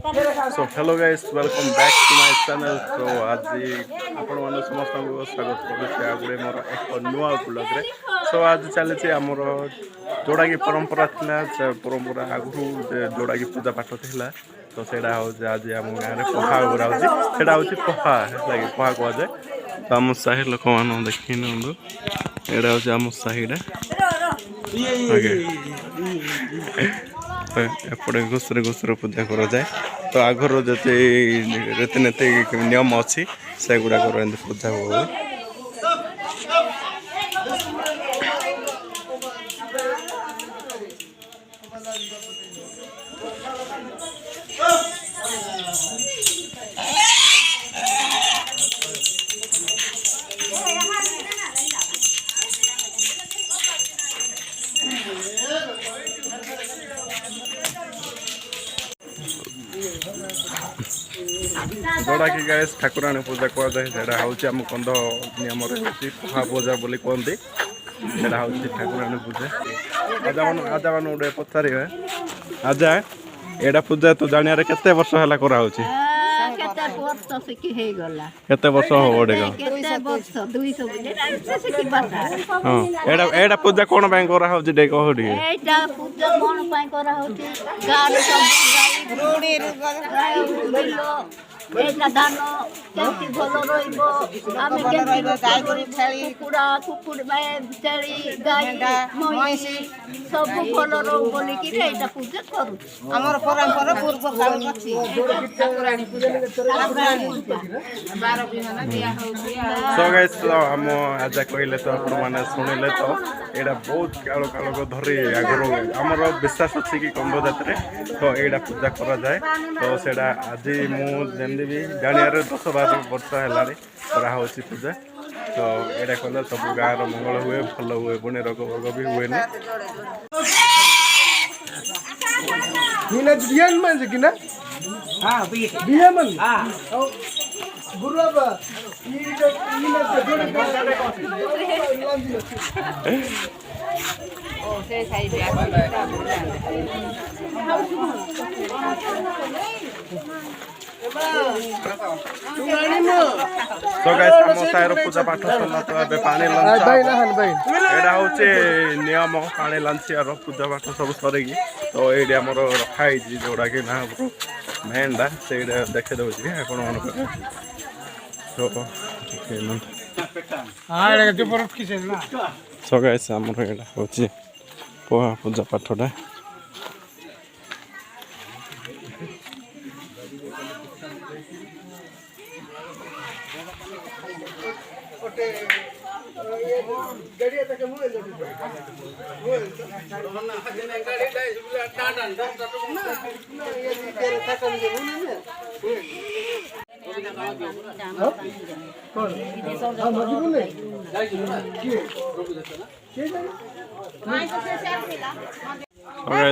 So hello guys welcome back to my channel. तो आज आपण मैंने समस्त स्वागत करुचे मोर एक नुआ ब्लॉग रे। सो आज चलती आमर जोड़ा कि परंपरा था परंपरा आगु जोड़ा कि पूजा पाठ था तो सेटा हूँ आज आम गाँव में पहा गुरा होता हूँ पहा लगे पहा कहुए। तो आम साही लोक मान देखी नियंतु एटा हूँ आम साहीटा एपटे घुसरे घुसरे पूजा करा जाए। तो आगर जति रीतिनीति नियम अच्छी से गुड़ाक पूजा हुए। जोड़ा कि गाइस ठाकुराणी पूजा कहुए सेटा हूँ आम कंध नियम पहा पूजा बोली कहते सेटा हूँ ठाकुराणी पूजा। आजा मान गोटे पचारे आजा एटा पूजा तो जानिया केते वर्ष है करा केते वर्ष हो एटा पूजा कौन पाई करा हो डे कह एटा धान केमती भल रही गाय छेली कुकुड़ा कुकुड़ छेली गाय महिषी सब भल रो बोलिकी एटा पूजा करू हमर परंपरा पूर्व काल अछि ठाकुराणी पूजा 12 बिहान दिया होउछि। सो गाइस हम आज कहले तो आपण माने सुनिले तो एटा बहुत काल काल को धरी आगरो हमर विश्वास अछि कि कंद जात्रे तो एटा पूजा करा जाए। तो सेटा आज मु भी जानियार 10-12 वर्ष है करा होची पूजा। तो एटा कले सब गाँव मंगल हुए भल हुए पुणी रोग भोग भी हुए तो गाइस हम सायर पूजा पाठ सरला तो ए पानी लंचा एटा होचे नियम पानी लंचियार पूजा पाठ सब सरेगी। तो ये आमर रखाई जोड़ा कि ना मेनटा से देखे दूसरी आपण मन सो गाइस आमर एटा होचे पहा पूजा पाठटा।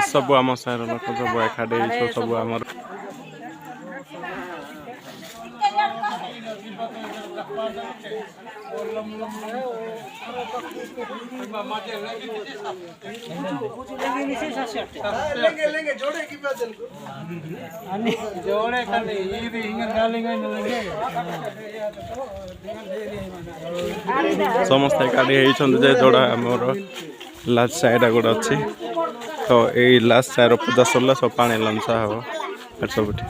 सब आम सार लोक सब एकाठी सब आमर समस्त एकाठी होती जोड़ा आमर लास्ट साइड गोटे अच्छी। तो यही लास्ट साइड पूजा सरला सब पानी लंचा हम सब ठीक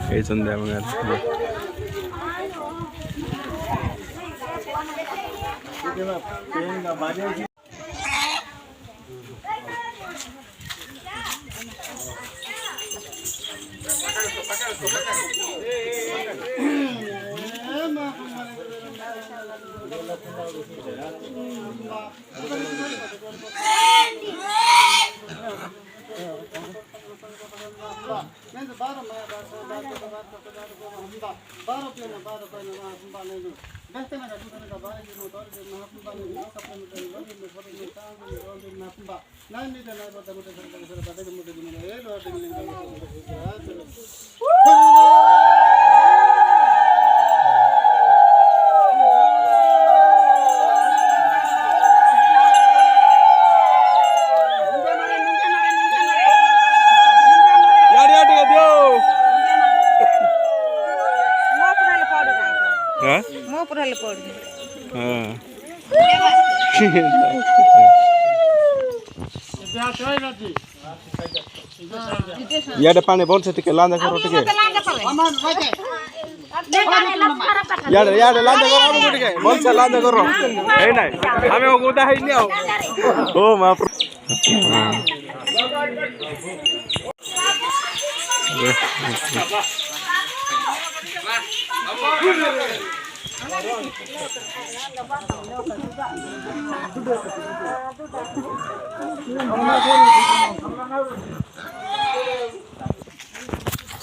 ଠାକୁର ହେଲେ ପଡୁନି। ଇଆଡ଼େ ପାଣି ଭଲସେ ଟିକେ ଲାନ୍ଦା କର ଟିକେ ଇଆଡ଼େ ଲାନ୍ଦା କର ଆମକୁ ଟିକେ ଭଲସେ ଲାନ୍ଦା କର ହେଇ ନାଇଁ ଆମେ ଓଦା ହେଇନି ଆଉ ଓ ମା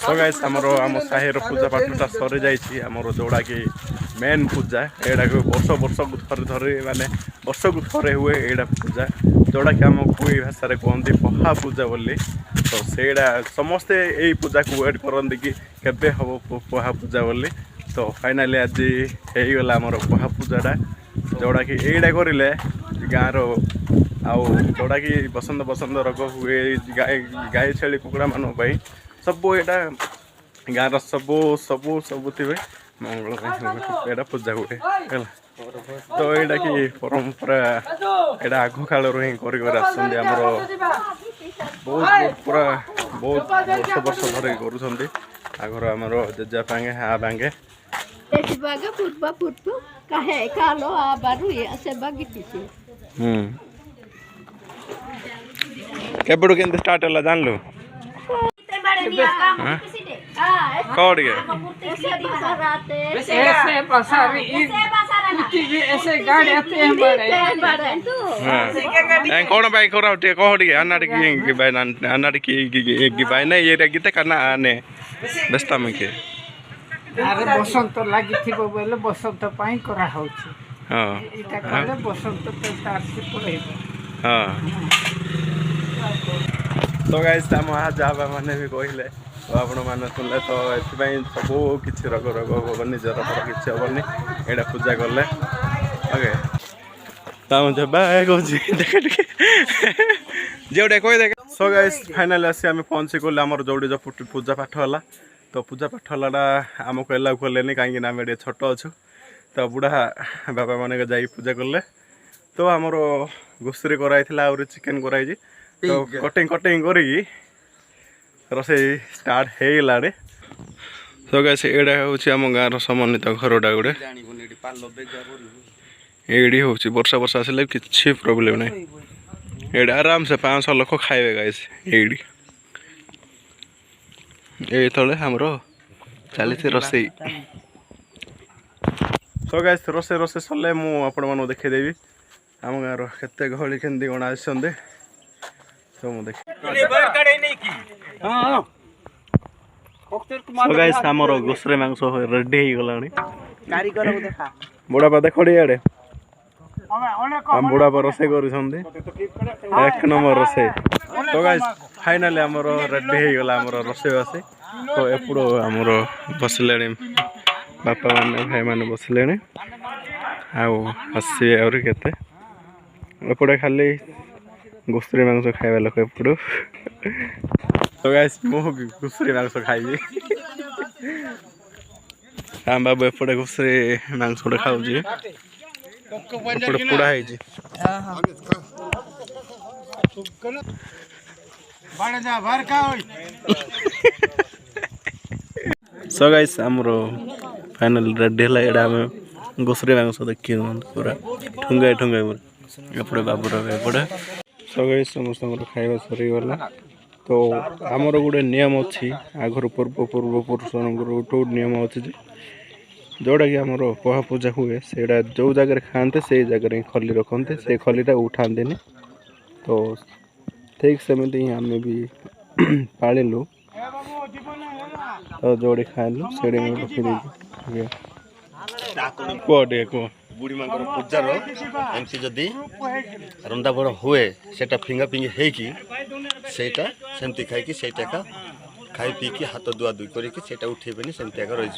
So guys, आम साहिर पूजा पाठटा सरी जाइए आमर जोड़ा कि मेन पूजा एटा वर्ष वर्ष को थरे माने वर्ष को थरे हुए एटा पूजा जोड़ा कि आम कोई भाषा कहते पहा पूजा बोली तो सेटा समस्ते यही पूजा को वेट करते कि केबे हम पहा पूजा बोली तो फाइनाली आज होगला आमर पहा पूजाटा जोड़ा कि यहीटा करें गाँव आउ जोड़ा कि बसंत बसंत रोग हुए गाई छेली कुकुड़ा मान सब यहाँ गाँव सबू सबू सबू थे मंगल यहाँ पूजा हुए तो यहाँ कि परंपरा यहाँ आग काल हिं कर आमर बहुत पूरा बहुत वर्ष वर्ष धर कर आमर जेजा पांगे हाँ बांगे केबड़ू के स्टार्ट है जानलु कौड़ के कौन भाई करा कौड़ के अन्ना की भाई नहीं ये गीते करना आने बेस्ता में के अरे बसंत लगी थी बोले बसंत पाई करा होची हां एटा कहले बसंत तो तार से पड़ेबो हां तो गाइस हम आज जाबा माने भी कहले तो आपण माने सुनले तो एथि सब किछि रोग रोग होबनी जर पर किछि होबनी एटा पूजा करले ओके ताम जबा गोजी देख जेउडे कोइ देख सो गाइस फाइनली आसी हम पहुंची गले हमर जोडी जो पूजा पाठ होला तो पूजा पाठ हलाटा आमको एलाउ कलेनि कहीं आम ये छोट अच्छु तो बुढ़ा बाबा मान जाई पूजा कले तो आमर घुसरी कराई आउरी चिकेन कराई तो कटिंग कटिंग करी रोसई स्टार्ट होगला तो गाइस एडा होची आम गाँव समन्वित घरटा गोटे एडी होची वर्षा वर्षा आसिले किछि प्रॉब्लम नहीं एडा आराम से 500 लोक खाइबे गाइस एडी ये तले हमरो चली रोसई सो गाइस रोसे रोसे सले मु आपण मानो देखै देबी हम गाँव केते गहली केंदी गणा आछंदे तो मु देख सो गाइस हमरो गोसरे मांस रेडी ही गलानी कारीगर को देखा बड़ा पा देखड़ी आडे हम बुढ़ा पर रोसे करूछंदे एक नंबर रोसे तो गाइस फाइनली हमर रेडी हो गला हमर रोसे वासे तो एपड़ो हमर बसले बापा माने भाई माने बसले आउ हसी और केते एपड़े खाली गुसरी मांस खाइबा लोक एपड़ो तो गाइस मो गुसरी मांस खाइबी हम बाबू एपड़े गुसरी मांस खाउजी एपड़े पुड़ा है सो गाइस हमरो फाइनल रेडी है एडा में गोसरी मांस देखि पूरा ठुंगा ठुंगा एपड़े बाबूर एपड़े सो गाइस समस्त खाइबा सरी गला तो आमर गोटे नियम अच्छी आगर पूर्व पूर्व पुरुष गोटे नियम अच्छी जोड़ा कि आमर पहा पूजा हुए से जो जगह खाते से जगह खली रखते से खलीटा उठाते तो ठीक सेमती आम भी पालू तो जोड़ी खाइलु से रखी कह बुढ़ी माँ पूजार एमती जदि रंधा बड़ हुए सेटा फिंगा फिंगी होगी सेटा सेमती खाई सेटा खाई पी हाथ धुआ धुई करके उठेबेनि सेमती रही